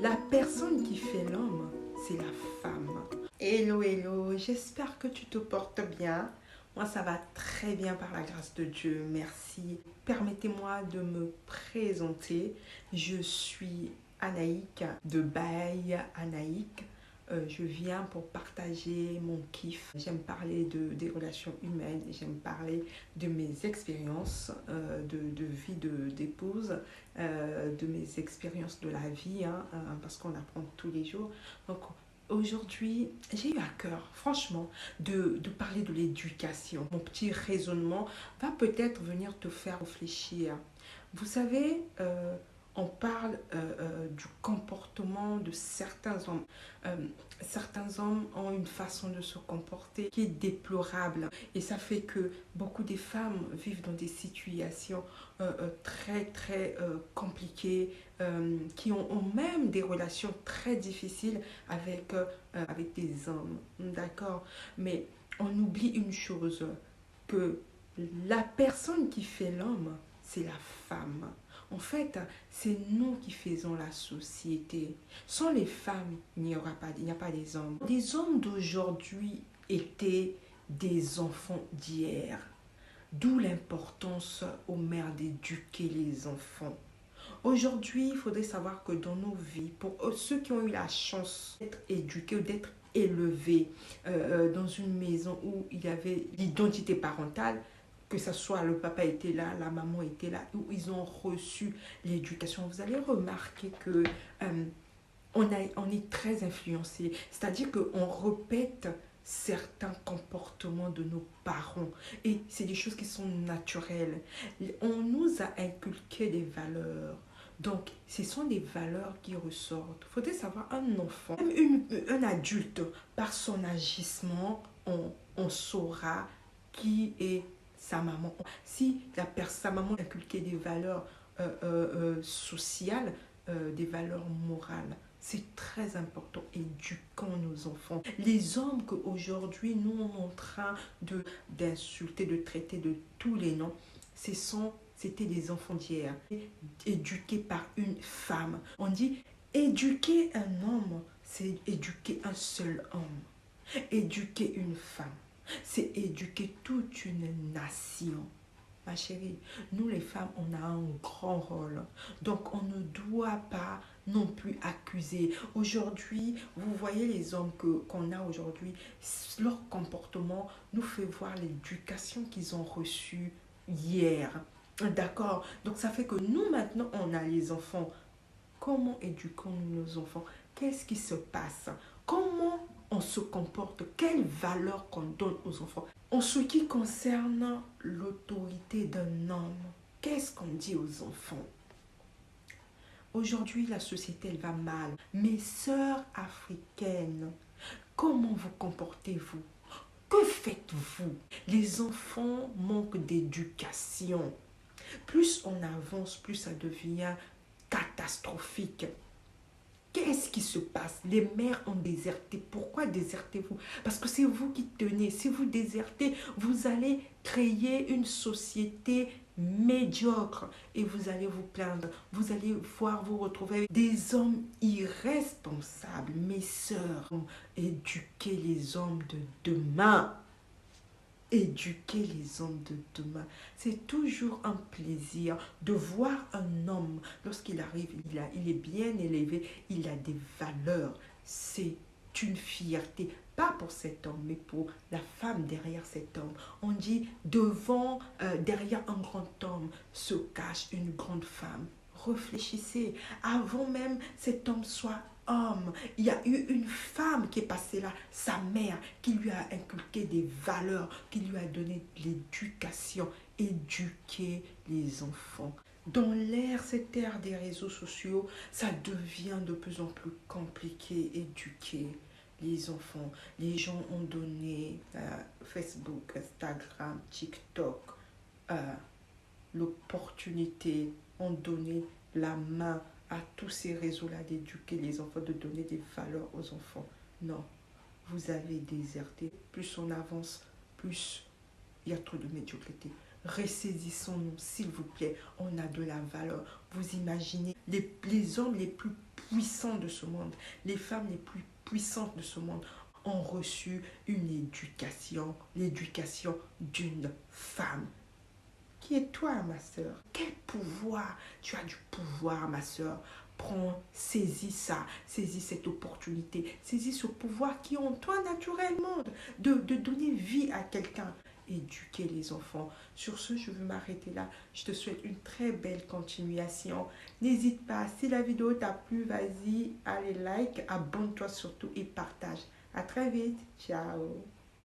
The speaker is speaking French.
La personne qui fait l'homme, c'est la femme. Hello, hello, j'espère que tu te portes bien. Moi, ça va très bien par la grâce de Dieu, merci. Permettez-moi de me présenter. Je suis Anaïk de Baï Anaïk. Je viens pour partager mon kiff. J'aime parler des relations humaines, j'aime parler de mes expériences de vie d'épouse, de mes expériences de la vie, parce qu'on apprend tous les jours. Donc aujourd'hui, j'ai eu à cœur, franchement, de parler de l'éducation. Mon petit raisonnement va peut-être venir te faire réfléchir. Vous savez, on parle du comportement de certains hommes. Certains hommes ont une façon de se comporter qui est déplorable. Et ça fait que beaucoup de femmes vivent dans des situations très compliquées, qui ont même des relations très difficiles avec des hommes. D'accord? Mais on oublie une chose, que la personne qui fait l'homme, c'est la femme. En fait, c'est nous qui faisons la société. Sans les femmes, il n'y a pas des hommes. Les hommes d'aujourd'hui étaient des enfants d'hier. D'où l'importance aux mères d'éduquer les enfants. Aujourd'hui, il faudrait savoir que dans nos vies, pour ceux qui ont eu la chance d'être éduqués ou d'être élevés dans une maison où il y avait l'identité parentale, que ce soit le papa était là, la maman était là, où ils ont reçu l'éducation, vous allez remarquer que on est très influencé. C'est-à-dire qu'on répète certains comportements de nos parents. Et c'est des choses qui sont naturelles. On nous a inculqué des valeurs. Donc, ce sont des valeurs qui ressortent. Il faudrait savoir, un enfant, même un adulte, par son agissement, on saura qui est sa maman. Si sa maman inculquait des valeurs sociales, des valeurs morales, c'est très important. Éduquons nos enfants. Les hommes qu'aujourd'hui nous sommes en train d'insulter, de traiter de tous les noms, c'était des enfants d'hier, éduqués par une femme. On dit éduquer un homme, c'est éduquer un seul homme. Éduquer une femme, c'est éduquer toute une nation. Ma chérie, nous les femmes, on a un grand rôle. Donc on ne doit pas non plus accuser. Aujourd'hui, vous voyez les hommes qu'on a aujourd'hui, leur comportement nous fait voir l'éducation qu'ils ont reçue hier. D'accord? Donc ça fait que nous maintenant, on a les enfants. Comment éduquons-nous nos enfants? Qu'est-ce qui se passe? Comment on se comporte? Quelles valeurs qu'on donne aux enfants? En ce qui concerne l'autorité d'un homme, qu'est-ce qu'on dit aux enfants? Aujourd'hui, la société, elle va mal. Mes sœurs africaines, comment vous comportez-vous? Que faites-vous? Les enfants manquent d'éducation. Plus on avance, plus ça devient catastrophique. Qu'est-ce qui se passe? Les mères ont déserté. Pourquoi désertez-vous? Parce que c'est vous qui tenez. Si vous désertez, vous allez créer une société médiocre et vous allez vous plaindre. Vous allez voir vous retrouver avec des hommes irresponsables. Mes sœurs, éduquez les hommes de demain. Éduquer les hommes de demain. C'est toujours un plaisir de voir un homme, lorsqu'il arrive, il est bien élevé, il a des valeurs. C'est une fierté, pas pour cet homme, mais pour la femme derrière cet homme. On dit, derrière un grand homme se cache une grande femme. Réfléchissez, avant même cet homme soit homme, il y a eu une femme qui est passée là, sa mère, qui lui a inculqué des valeurs, qui lui a donné de l'éducation, éduquer les enfants. Dans cette ère des réseaux sociaux, ça devient de plus en plus compliqué éduquer les enfants. Les gens ont donné Facebook, Instagram, TikTok, l'opportunité, ont donné la main à tous ces réseaux-là d'éduquer les enfants, de donner des valeurs aux enfants. Non, vous avez déserté. Plus on avance, plus il y a trop de médiocrité. Ressaisissons-nous, s'il vous plaît. On a de la valeur. Vous imaginez les hommes les plus puissants de ce monde, les femmes les plus puissantes de ce monde ont reçu une éducation, l'éducation d'une femme. Qui es toi, ma soeur? Quel pouvoir? Tu as du pouvoir, ma soeur. Prends, saisis ça, saisis cette opportunité, saisis ce pouvoir qui est en toi naturellement, de donner vie à quelqu'un. Éduquer les enfants. Sur ce, je veux m'arrêter là. Je te souhaite une très belle continuation. N'hésite pas, si la vidéo t'a plu, vas-y, allez like, abonne-toi surtout et partage. À très vite. Ciao.